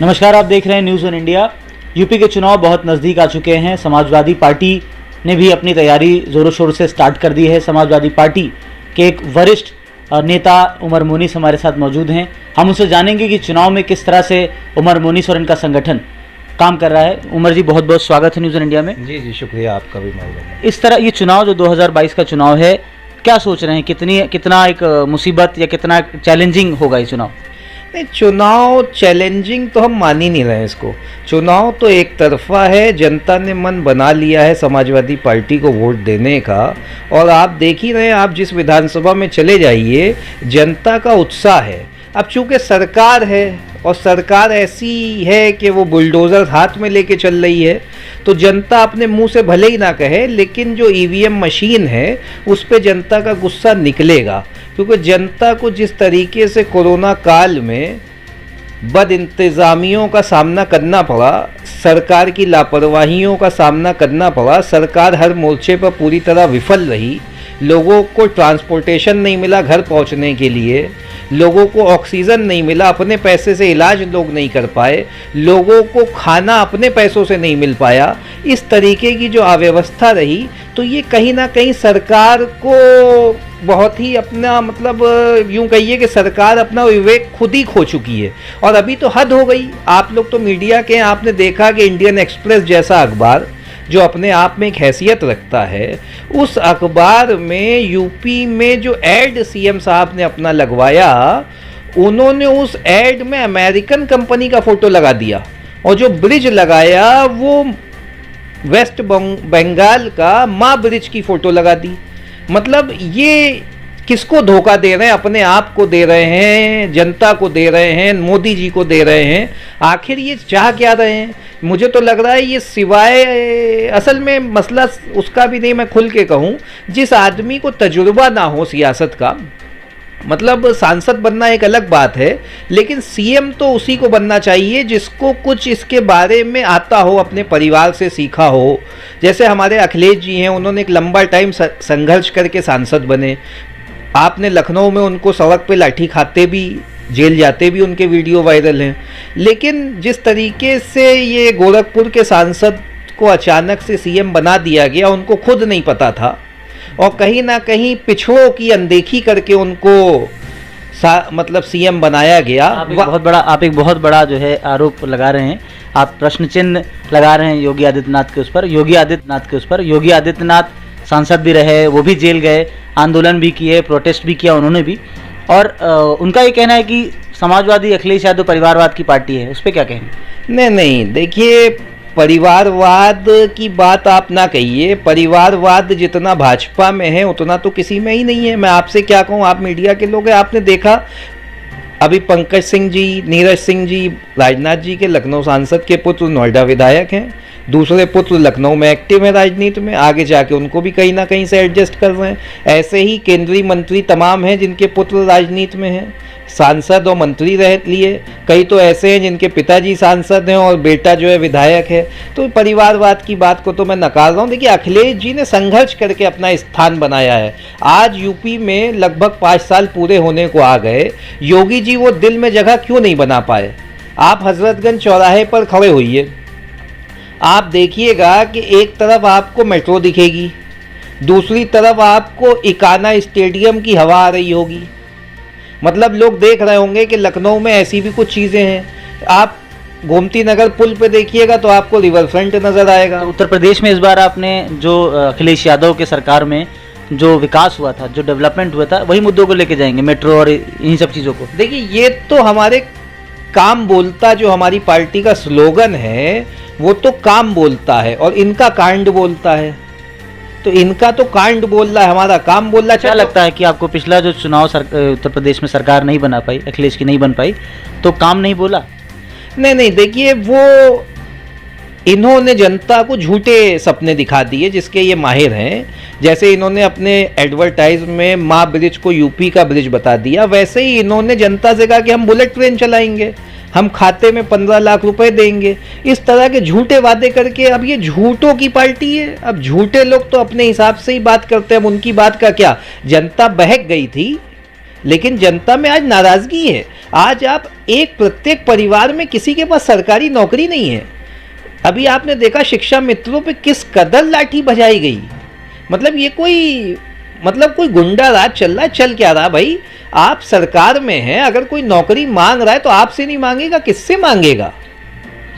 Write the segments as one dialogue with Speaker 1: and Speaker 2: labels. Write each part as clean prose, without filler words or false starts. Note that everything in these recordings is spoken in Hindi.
Speaker 1: नमस्कार, आप देख रहे हैं न्यूज़ ऑन इंडिया। यूपी के चुनाव बहुत नज़दीक आ चुके हैं। समाजवादी पार्टी ने भी अपनी तैयारी ज़ोरों शोर से स्टार्ट कर दी है। समाजवादी पार्टी के एक वरिष्ठ नेता उमर मोनिस हमारे साथ मौजूद हैं। हम उनसे जानेंगे कि चुनाव में किस तरह से उमर मोनिस और इनका संगठन काम कर रहा है। उमर जी, बहुत बहुत स्वागत है न्यूज़ ऑन इंडिया में।
Speaker 2: जी शुक्रिया आपका भी मौजूद।
Speaker 1: इस तरह ये चुनाव जो 2022 का चुनाव है, क्या सोच रहे हैं, कितना एक मुसीबत या कितना चैलेंजिंग होगा ये चुनाव?
Speaker 2: नहीं, चुनाव चैलेंजिंग तो हम मान ही नहीं रहे हैं इसको। चुनाव तो एक तरफा है, जनता ने मन बना लिया है समाजवादी पार्टी को वोट देने का। और आप देख ही रहे हैं, आप जिस विधानसभा में चले जाइए, जनता का उत्साह है। अब चूंकि सरकार है और सरकार ऐसी है कि वो बुलडोज़र हाथ में लेके चल रही है, तो जनता अपने मुंह से भले ही ना कहे, लेकिन जो ईवीएम मशीन है उस पे जनता का गुस्सा निकलेगा। क्योंकि जनता को जिस तरीके से कोरोना काल में बद इंतज़ामियों का सामना करना पड़ा, सरकार की लापरवाहियों का सामना करना पड़ा, सरकार हर मोर्चे पर पूरी तरह विफल रही, लोगों को ट्रांसपोर्टेशन नहीं मिला घर पहुंचने के लिए, लोगों को ऑक्सीजन नहीं मिला, अपने पैसे से इलाज लोग नहीं कर पाए, लोगों को खाना अपने पैसों से नहीं मिल पाया, इस तरीके की जो अव्यवस्था रही, तो ये कहीं ना कहीं सरकार को बहुत ही अपना यूं कहिए कि सरकार अपना विवेक खुद ही खो चुकी है। और अभी तो हद हो गई। आप लोग तो मीडिया के हैं, आपने देखा कि इंडियन एक्सप्रेस जैसा अखबार जो अपने आप में एक हैसियत रखता है, उस अखबार में यूपी में जो एड सीएम साहब ने अपना लगवाया, उन्होंने उस एड में अमेरिकन कंपनी का फोटो लगा दिया, और जो ब्रिज लगाया वो वेस्ट बंगाल का माँ ब्रिज की फोटो लगा दी। मतलब ये किसको धोखा दे रहे हैं? अपने आप को दे रहे हैं, जनता को दे रहे हैं, मोदी जी को दे रहे हैं। आखिर ये चाह क्या रहे हैं? मुझे तो लग रहा है ये सिवाय, असल में मसला उसका भी नहीं, मैं खुल के कहूँ, जिस आदमी को तजुर्बा ना हो सियासत का, मतलब सांसद बनना एक अलग बात है, लेकिन सीएम तो उसी को बनना चाहिए जिसको कुछ इसके बारे में आता हो, अपने परिवार से सीखा हो। जैसे हमारे अखिलेश जी हैं, उन्होंने एक लंबा टाइम संघर्ष करके सांसद बने। आपने लखनऊ में उनको सड़क पे लाठी खाते भी, जेल जाते भी उनके वीडियो वायरल हैं। लेकिन जिस तरीके से ये गोरखपुर के सांसद को अचानक से सीएम बना दिया गया, उनको खुद नहीं पता था, और कहीं ना कहीं पिछड़ों की अनदेखी करके उनको सीएम बनाया गया।
Speaker 1: आप एक बहुत बड़ा जो है आरोप लगा रहे हैं, आप प्रश्न चिन्ह लगा रहे हैं योगी आदित्यनाथ के उस पर। योगी आदित्यनाथ सांसद भी रहे, वो भी जेल गए, आंदोलन भी किए, प्रोटेस्ट भी किया उन्होंने भी, और उनका ये कहना है कि समाजवादी अखिलेश यादव परिवारवाद की पार्टी है। उस पर क्या कहेंगे?
Speaker 2: नहीं, देखिए, परिवारवाद की बात आप ना कहिए। परिवारवाद जितना भाजपा में है उतना तो किसी में ही नहीं है। मैं आपसे क्या कहूँ, आप मीडिया के लोग हैं, आपने देखा अभी पंकज सिंह जी, नीरज सिंह जी, राजनाथ जी के लखनऊ सांसद के पुत्र नोएडा विधायक हैं, दूसरे पुत्र लखनऊ में एक्टिव है राजनीति में, आगे जाके उनको भी कहीं ना कहीं से एडजस्ट कर रहे हैं। ऐसे ही केंद्रीय मंत्री तमाम हैं जिनके पुत्र राजनीति में हैं, सांसद और मंत्री रह लिए। कई तो ऐसे हैं जिनके पिताजी सांसद हैं और बेटा जो है विधायक है। तो परिवारवाद की बात को तो मैं नकार रहा हूँ। देखिए, अखिलेश जी ने संघर्ष करके अपना स्थान बनाया है। आज यूपी में लगभग 5 साल पूरे होने को आ गए, योगी जी वो दिल में जगह क्यों नहीं बना पाए? आप हजरतगंज चौराहे पर खड़े होइए, आप देखिएगा कि एक तरफ आपको मेट्रो दिखेगी, दूसरी तरफ आपको इकाना स्टेडियम की हवा आ रही होगी। मतलब लोग देख रहे होंगे कि लखनऊ में ऐसी भी कुछ चीज़ें हैं। आप गोमती नगर पुल पे देखिएगा तो आपको रिवर फ्रंट नज़र आएगा।
Speaker 1: तो उत्तर प्रदेश में इस बार आपने जो अखिलेश यादव के सरकार में जो विकास हुआ था, जो डेवलपमेंट हुआ था, वही मुद्दों को लेके जाएंगे, मेट्रो और इन सब चीज़ों को।
Speaker 2: देखिए, ये तो हमारे काम बोलता, जो हमारी पार्टी का स्लोगन है वो तो काम बोलता है और इनका कांड बोलता है। तो इनका तो कांड बोल रहा है, हमारा काम बोल रहा है।
Speaker 1: क्या लगता है कि आपको पिछला जो चुनाव उत्तर प्रदेश में सरकार नहीं बना पाई, अखिलेश की नहीं बन पाई, तो काम नहीं बोला?
Speaker 2: नहीं, देखिए, वो इन्होंने जनता को झूठे सपने दिखा दिए जिसके ये माहिर हैं। जैसे इन्होंने अपने एडवर्टाइज में माँ ब्रिज को यूपी का ब्रिज बता दिया, वैसे ही इन्होंने जनता से कहा कि हम बुलेट ट्रेन चलाएंगे, हम खाते में 15 लाख रुपए देंगे। इस तरह के झूठे वादे करके अब ये झूठों की पार्टी है। अब झूठे लोग तो अपने हिसाब से ही बात करते हैं, अब उनकी बात का क्या? जनता बहक गई थी, लेकिन जनता में आज नाराजगी है। आज आप प्रत्येक परिवार में किसी के पास सरकारी नौकरी नहीं है। अभी आपने देखा शिक्षा मित्रों पे किस कदर लाठी बजाई गई। मतलब ये कोई गुंडा राज चल रहा है। चल क्या रहा भाई, आप सरकार में हैं, अगर कोई नौकरी मांग रहा है तो आपसे नहीं मांगेगा, किससे मांगेगा?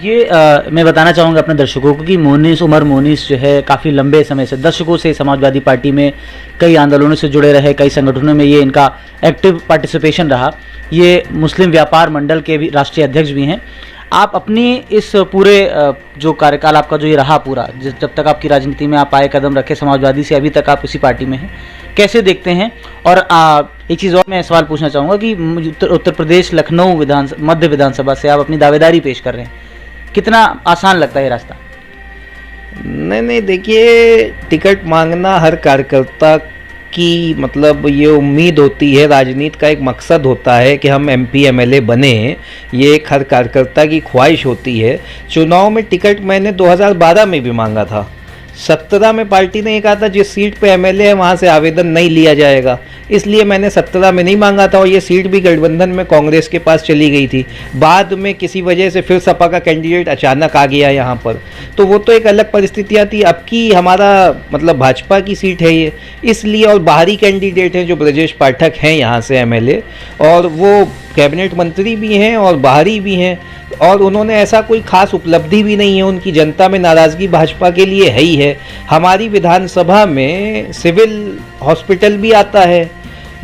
Speaker 1: ये मैं बताना चाहूँगा अपने दर्शकों को कि उमर मोनीस जो है काफ़ी लंबे समय से, दशकों से समाजवादी पार्टी में कई आंदोलनों से जुड़े रहे, कई संगठनों में ये इनका एक्टिव पार्टिसिपेशन रहा। ये मुस्लिम व्यापार मंडल के भी राष्ट्रीय अध्यक्ष भी हैं। आप अपनी इस पूरे जो कार्यकाल आपका जो ये रहा पूरा, जब तक आपकी राजनीति में आप आए, कदम रखे समाजवादी से, अभी तक आप इसी पार्टी में हैं, कैसे देखते हैं? और एक चीज़ और मैं सवाल पूछना चाहूँगा कि उत्तर प्रदेश लखनऊ मध्य विधानसभा से आप अपनी दावेदारी पेश कर रहे हैं, कितना आसान लगता है ये रास्ता?
Speaker 2: नहीं, देखिए, टिकट मांगना हर कार्यकर्ता की मतलब ये उम्मीद होती है, राजनीति का एक मकसद होता है कि हम एमपी एमएलए बने। ये एक हर कार्यकर्ता की ख्वाहिश होती है। चुनाव में टिकट मैंने 2012 में भी मांगा था। 17 में पार्टी ने ये कहा था जिस सीट पे एमएलए है वहाँ से आवेदन नहीं लिया जाएगा, इसलिए मैंने 17 में नहीं मांगा था, और ये सीट भी गठबंधन में कांग्रेस के पास चली गई थी। बाद में किसी वजह से फिर सपा का कैंडिडेट अचानक आ गया यहाँ पर, तो वो तो एक अलग परिस्थितियाँ थी। अब की हमारा मतलब भाजपा की सीट है ये, इसलिए, और बाहरी कैंडिडेट हैं जो ब्रजेश पाठक हैं यहाँ से एमएलए, और वो कैबिनेट मंत्री भी हैं और बाहरी भी हैं, और उन्होंने ऐसा कोई खास उपलब्धि भी नहीं है। उनकी जनता में नाराज़गी भाजपा के लिए है ही है। हमारी विधानसभा में सिविल हॉस्पिटल भी आता है,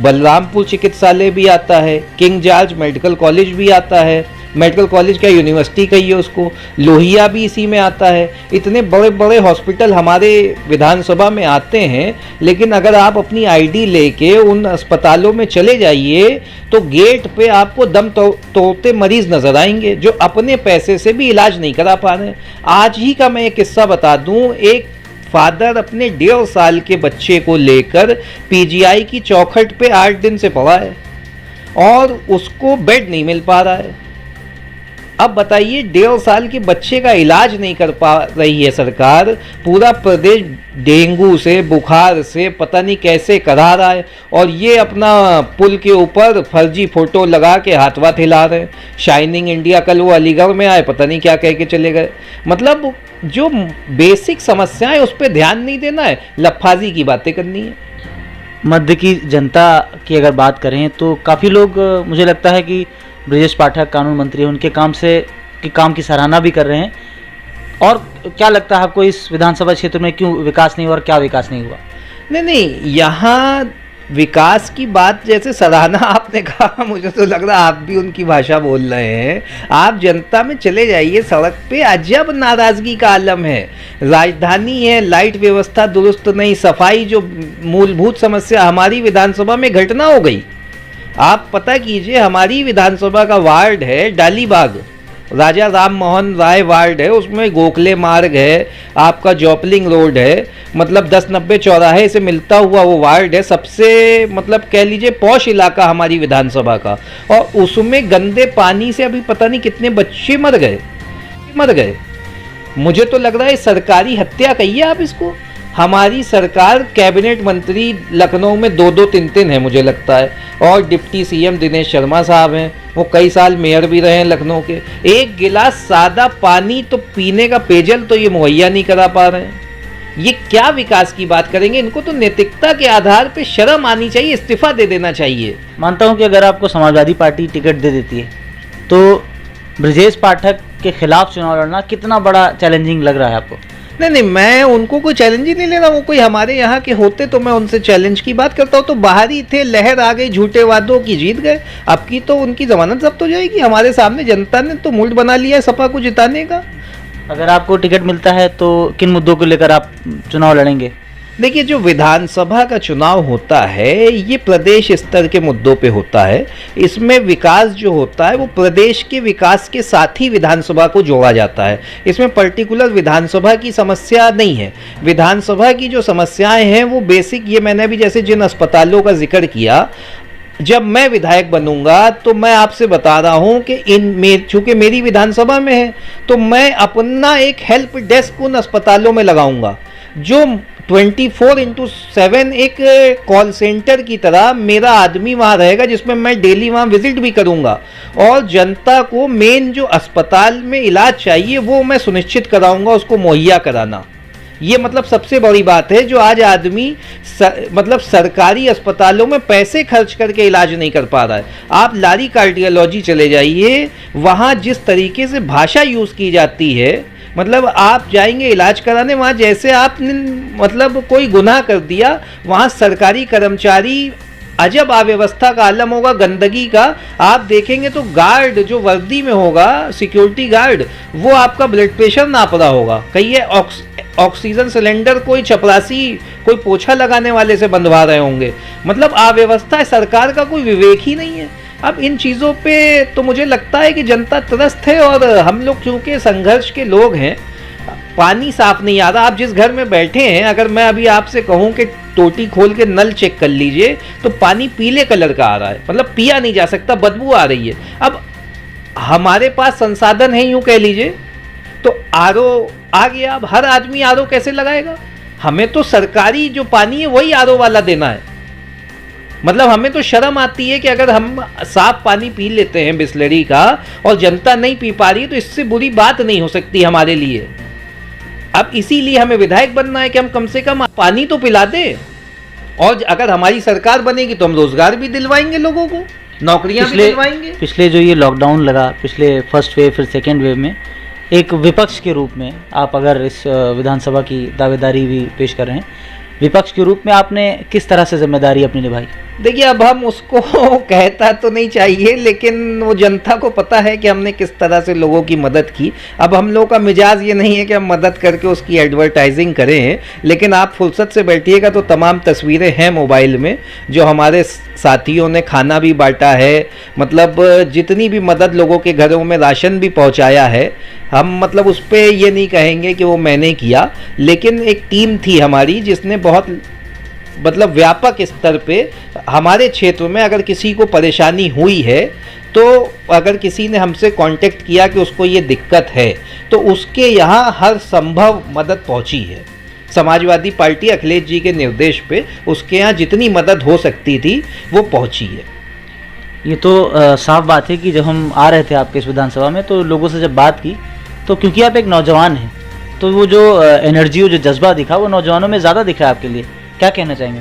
Speaker 2: बलरामपुर चिकित्सालय भी आता है, किंग जॉर्ज मेडिकल कॉलेज भी आता है, मेडिकल कॉलेज का यूनिवर्सिटी कहिए उसको, लोहिया भी इसी में आता है। इतने बड़े बड़े हॉस्पिटल हमारे विधानसभा में आते हैं, लेकिन अगर आप अपनी आईडी लेके उन अस्पतालों में चले जाइए तो गेट पे आपको दम तोड़ते मरीज नजर आएंगे जो अपने पैसे से भी इलाज नहीं करा पा रहे। आज ही का मैं एक किस्सा बता दूं, एक फादर अपने 1.5 साल के बच्चे को लेकर पीजीआई की चौखट पे 8 दिन से पड़ा है और उसको बेड नहीं मिल पा रहा है। अब बताइए, 1.5 साल के बच्चे का इलाज नहीं कर पा रही है सरकार, पूरा प्रदेश डेंगू से, बुखार से पता नहीं कैसे करा रहा है, और ये अपना पुल के ऊपर फर्जी फोटो लगा के हाथवा हिला रहे हैं। शाइनिंग इंडिया, कल वो अलीगढ़ में आए, पता नहीं क्या कह के चले गए। मतलब जो बेसिक समस्याएं उस पर ध्यान नहीं देना है, लफाजी की बातें करनी है।
Speaker 1: मध्य की जनता की अगर बात करें तो काफ़ी लोग, मुझे लगता है कि ब्रजेश पाठक कानून मंत्री हैं, उनके काम की सराहना भी कर रहे हैं। और क्या लगता है आपको इस विधानसभा क्षेत्र में क्यों विकास नहीं हुआ और क्या विकास नहीं हुआ?
Speaker 2: नहीं, यहाँ विकास की बात जैसे सराहना आपने कहा, मुझे तो लग रहा आप भी उनकी भाषा बोल रहे हैं। आप जनता में चले जाइए, सड़क पे अजब नाराजगी का आलम है। राजधानी है, लाइट व्यवस्था दुरुस्त नहीं, सफाई जो मूलभूत समस्या हमारी विधानसभा में घटना हो गई। आप पता कीजिए, हमारी विधानसभा का वार्ड है डालीबाग, राजा राम मोहन राय वार्ड है, उसमें गोखले मार्ग है, आपका जॉपलिंग रोड है, मतलब 10-90 चौराहे से मिलता हुआ वो वार्ड है। सबसे मतलब कह लीजिए पॉश इलाका हमारी विधानसभा का, और उसमें गंदे पानी से अभी पता नहीं कितने बच्चे मर गए। मुझे तो लग रहा है सरकारी हत्या कहिए आप इसको। हमारी सरकार, कैबिनेट मंत्री लखनऊ में 2-2, 3-3 है मुझे लगता है, और डिप्टी सीएम दिनेश शर्मा साहब हैं, वो कई साल मेयर भी रहे हैं लखनऊ के। एक गिलास सादा पानी तो पीने का पेयजल तो ये मुहैया नहीं करा पा रहे हैं। ये क्या विकास की बात करेंगे? इनको तो नैतिकता के आधार पे शर्म आनी चाहिए, इस्तीफा दे देना चाहिए।
Speaker 1: मानता हूँ कि अगर आपको समाजवादी पार्टी टिकट दे देती है तो ब्रजेश पाठक के खिलाफ चुनाव लड़ना कितना बड़ा चैलेंजिंग लग रहा है आपको?
Speaker 2: नहीं, मैं उनको कोई चैलेंज ही नहीं ले रहा। वो कोई हमारे यहाँ के होते तो मैं उनसे चैलेंज की बात करता हूँ। तो बाहरी थे, लहर आ गई, झूठे वादों की, जीत गए। अब की तो उनकी जमानत जब्त हो जाएगी। हमारे सामने जनता ने तो मूड बना लिया है सपा को जिताने का।
Speaker 1: अगर आपको टिकट मिलता है तो किन मुद्दों को लेकर आप चुनाव लड़ेंगे?
Speaker 2: देखिए, जो विधानसभा का चुनाव होता है ये प्रदेश स्तर के मुद्दों पे होता है। इसमें विकास जो होता है वो प्रदेश के विकास के साथ ही विधानसभा को जोड़ा जाता है। इसमें पर्टिकुलर विधानसभा की समस्या नहीं है। विधानसभा की जो समस्याएं हैं वो बेसिक, ये मैंने भी जैसे जिन अस्पतालों का जिक्र किया, जब मैं विधायक बनूंगा तो मैं आपसे बता रहा हूं कि चूंकि मेरी विधानसभा में है तो मैं अपना एक हेल्प डेस्क उन अस्पतालों में लगाऊंगा जो 24/7 एक कॉल सेंटर की तरह मेरा आदमी वहाँ रहेगा, जिसमें मैं डेली वहाँ विजिट भी करूँगा और जनता को मेन जो अस्पताल में इलाज चाहिए वो मैं सुनिश्चित कराऊँगा उसको मुहैया कराना। ये मतलब सबसे बड़ी बात है जो आज आदमी मतलब सरकारी अस्पतालों में पैसे खर्च करके इलाज नहीं कर पा रहा है। आप लारी कार्डियोलॉजी चले जाइए, वहाँ जिस तरीके से भाषा यूज़ की जाती है, मतलब आप जाएंगे इलाज कराने, वहाँ जैसे आपने मतलब कोई गुनाह कर दिया, वहाँ सरकारी कर्मचारी अजब अव्यवस्था का आलम होगा, गंदगी का। आप देखेंगे तो गार्ड जो वर्दी में होगा, सिक्योरिटी गार्ड, वो आपका ब्लड प्रेशर नाप रहा होगा। कहीं ऑक्सीजन सिलेंडर कोई चपरासी, कोई पोछा लगाने वाले से बंधवा रहे होंगे। मतलब अव्यवस्था है, सरकार का कोई विवेक ही नहीं है। अब इन चीज़ों पे तो मुझे लगता है कि जनता त्रस्त है और हम लोग क्योंकि संघर्ष के लोग हैं। पानी साफ नहीं आ रहा। आप जिस घर में बैठे हैं, अगर मैं अभी आपसे कहूं कि टोटी खोल के नल चेक कर लीजिए तो पानी पीले कलर का आ रहा है, मतलब पिया नहीं जा सकता, बदबू आ रही है। अब हमारे पास संसाधन है यूं कह लीजिए, तो आरओ आ गया, अब हर आदमी आरओ कैसे लगाएगा? हमें तो सरकारी जो पानी है वही आरओ वाला देना है। मतलब हमें तो शर्म आती है कि अगर हम साफ पानी पी लेते हैं बिस्लरी का और जनता नहीं पी पा रही है तो इससे बुरी बात नहीं हो सकती हमारे लिए। अब इसीलिए हमें विधायक बनना है कि हम कम से कम पानी तो पिला दें, और अगर हमारी सरकार बनेगी तो हम रोजगार भी दिलवाएंगे लोगों को, नौकरियां भी दिलवाएंगे।
Speaker 1: पिछले जो ये लॉकडाउन लगा, पिछले फर्स्ट वेव फिर सेकेंड वेव में, एक विपक्ष के रूप में आप अगर इस विधानसभा की दावेदारी भी पेश कर रहे हैं, विपक्ष के रूप में आपने किस तरह से जिम्मेदारी अपनी निभाई?
Speaker 2: देखिए, अब हम उसको कहता तो नहीं चाहिए, लेकिन वो जनता को पता है कि हमने किस तरह से लोगों की मदद की। अब हम लोगों का मिजाज ये नहीं है कि हम मदद करके उसकी एडवर्टाइजिंग करें, लेकिन आप फुर्सत से बैठिएगा तो तमाम तस्वीरें हैं मोबाइल में जो हमारे साथियों ने खाना भी बांटा है, मतलब जितनी भी मदद लोगों के घरों में राशन भी पहुंचाया है। हम मतलब उस पर ये नहीं कहेंगे कि वो मैंने किया, लेकिन एक टीम थी हमारी जिसने बहुत मतलब व्यापक स्तर पे हमारे क्षेत्र में अगर किसी को परेशानी हुई है, तो अगर किसी ने हमसे कांटेक्ट किया कि उसको ये दिक्कत है, तो उसके यहाँ हर संभव मदद पहुँची है। समाजवादी पार्टी अखिलेश जी के निर्देश पे उसके यहाँ जितनी मदद हो सकती थी वो पहुँची है।
Speaker 1: ये तो साफ बात है कि जब हम आ रहे थे आपके इस विधानसभा में तो लोगों से जब बात की, तो क्योंकि आप एक नौजवान हैं, तो वो जो एनर्जी, वो जो जज्बा दिखा, वो नौजवानों में ज़्यादा दिखा आपके लिए। क्या कहना चाहेंगे?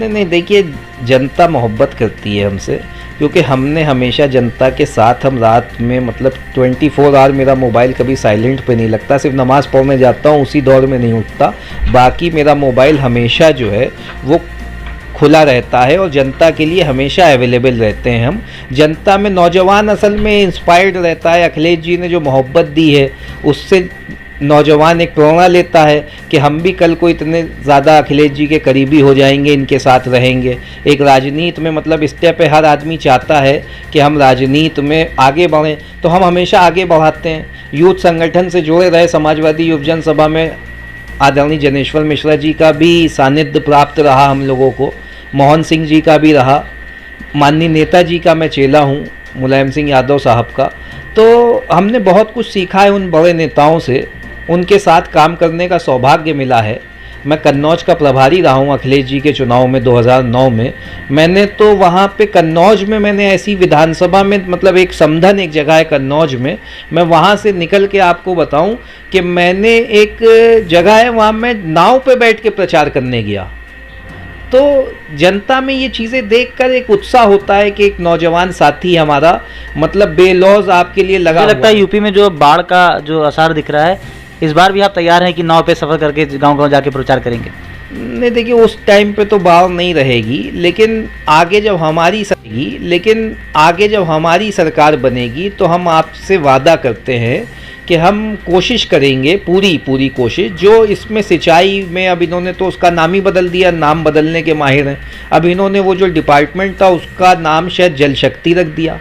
Speaker 2: नहीं, देखिए, जनता मोहब्बत करती है हमसे, क्योंकि हमने हमेशा जनता के साथ, हम रात में मतलब 24 आवर मेरा मोबाइल कभी साइलेंट पे नहीं लगता। सिर्फ नमाज़ पढ़ने जाता हूँ, उसी दौर में नहीं उठता, बाकी मेरा मोबाइल हमेशा जो है वो खुला रहता है और जनता के लिए हमेशा अवेलेबल रहते हैं हम। जनता में नौजवान असल में इंस्पायर्ड रहता है। अखिलेश जी ने जो मोहब्बत दी है उससे नौजवान एक प्रेरणा लेता है कि हम भी कल को इतने ज़्यादा अखिलेश जी के करीबी हो जाएंगे, इनके साथ रहेंगे। एक राजनीति में मतलब स्टेप पे हर आदमी चाहता है कि हम राजनीति में आगे बढ़ें, तो हम हमेशा आगे बढ़ाते हैं। यूथ संगठन से जुड़े रहे, समाजवादी युव जनसभा में आदरणीय जनेश्वर मिश्रा जी का भी सानिध्य प्राप्त रहा हम लोगों को, मोहन सिंह जी का भी रहा, माननीय नेताजी का मैं चेला हूँ, मुलायम सिंह यादव साहब का। तो हमने बहुत कुछ सीखा है उन बड़े नेताओं से, उनके साथ काम करने का सौभाग्य मिला है। मैं कन्नौज का प्रभारी रहा हूँ अखिलेश जी के चुनाव में 2009 में। मैंने तो वहाँ पे कन्नौज में मैंने ऐसी विधानसभा में, मतलब एक समधन एक जगह है कन्नौज में, मैं वहाँ से निकल के आपको बताऊँ कि मैंने एक जगह है वहाँ मैं नाव पे बैठ के प्रचार करने गया। तो जनता में ये चीज़ें देखकर एक उत्साह होता है कि एक नौजवान साथी हमारा मतलब बेलौज आपके लिए लगा।
Speaker 1: मुझे लगता है यूपी में जो बाढ़ का जो असर दिख रहा है, इस बार भी आप तैयार हैं कि नाव पे सफ़र करके गांव-गांव जाके प्रचार करेंगे?
Speaker 2: नहीं, देखिए, उस टाइम पे तो बाढ़ नहीं रहेगी, लेकिन आगे जब हमारी सरकार बनेगी तो हम आपसे वादा करते हैं कि हम कोशिश करेंगे, पूरी कोशिश। जो इसमें सिंचाई में, अब इन्होंने तो उसका नाम ही बदल दिया, नाम बदलने के माहिर हैं। अब इन्होंने वो जो डिपार्टमेंट था उसका नाम शायद जल शक्ति रख दिया।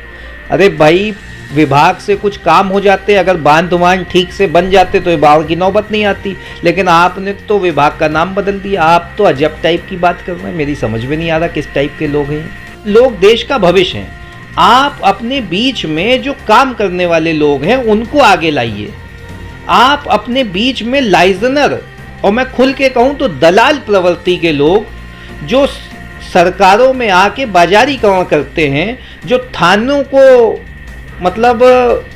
Speaker 2: अरे भाई, विभाग से कुछ काम हो जाते, अगर बांध वांध ठीक से बन जाते तो ये बाढ़ की नौबत नहीं आती, लेकिन आपने तो विभाग का नाम बदल दिया। आप तो अजब टाइप की बात कर रहे हैं, मेरी समझ में नहीं आ रहा किस टाइप के लोग हैं। लोग देश का भविष्य हैं। आप अपने बीच में जो काम करने वाले लोग हैं उनको आगे लाइए। आप अपने बीच में लाइजनर और मैं खुल के कहूँ तो दलाल प्रवृत्ति के लोग जो सरकारों में आके बाजारीकरण करते हैं, जो थानों को मतलब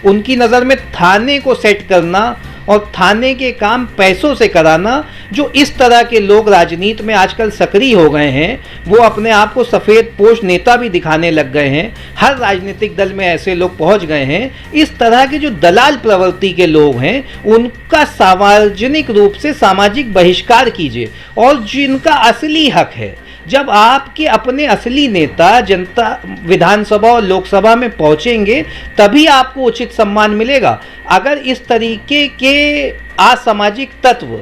Speaker 2: उनकी नज़र में थाने को सेट करना और थाने के काम पैसों से कराना, जो इस तरह के लोग राजनीति में आजकल सक्रिय हो गए हैं, वो अपने आप को सफ़ेद पोश नेता भी दिखाने लग गए हैं। हर राजनीतिक दल में ऐसे लोग पहुंच गए हैं। इस तरह के जो दलाल प्रवृत्ति के लोग हैं, उनका सार्वजनिक रूप से सामाजिक बहिष्कार कीजिए। और जिनका असली हक है, जब आपके अपने असली नेता जनता विधानसभा और लोकसभा में पहुंचेंगे तभी आपको उचित सम्मान मिलेगा। अगर इस तरीके के असामाजिक तत्व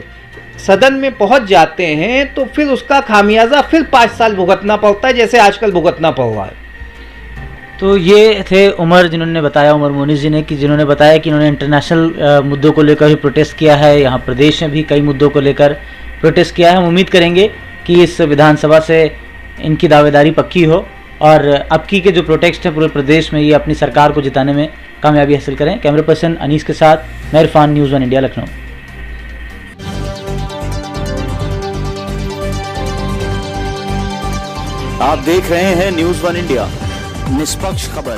Speaker 2: सदन में पहुंच जाते हैं तो फिर उसका खामियाजा फिर 5 साल भुगतना पड़ता है, जैसे आजकल भुगतना पड़ रहा है।
Speaker 1: तो ये थे उमर, जिन्होंने बताया, उमर मोनिस जी ने, कि जिन्होंने बताया कि इन्होंने इंटरनेशनल मुद्दों को लेकर भी प्रोटेस्ट किया है, यहाँ प्रदेश में भी कई मुद्दों को लेकर प्रोटेस्ट किया है। हम उम्मीद करेंगे कि इस विधानसभा से इनकी दावेदारी पक्की हो और अबकी के जो प्रोटेस्ट हैं पूरे प्रदेश में, ये अपनी सरकार को जिताने में कामयाबी हासिल करें। कैमरा पर्सन अनीस के साथ मैं इरफान, न्यूज़ 1 इंडिया, लखनऊ।
Speaker 3: आप देख रहे हैं न्यूज़ 1 इंडिया, निष्पक्ष खबर।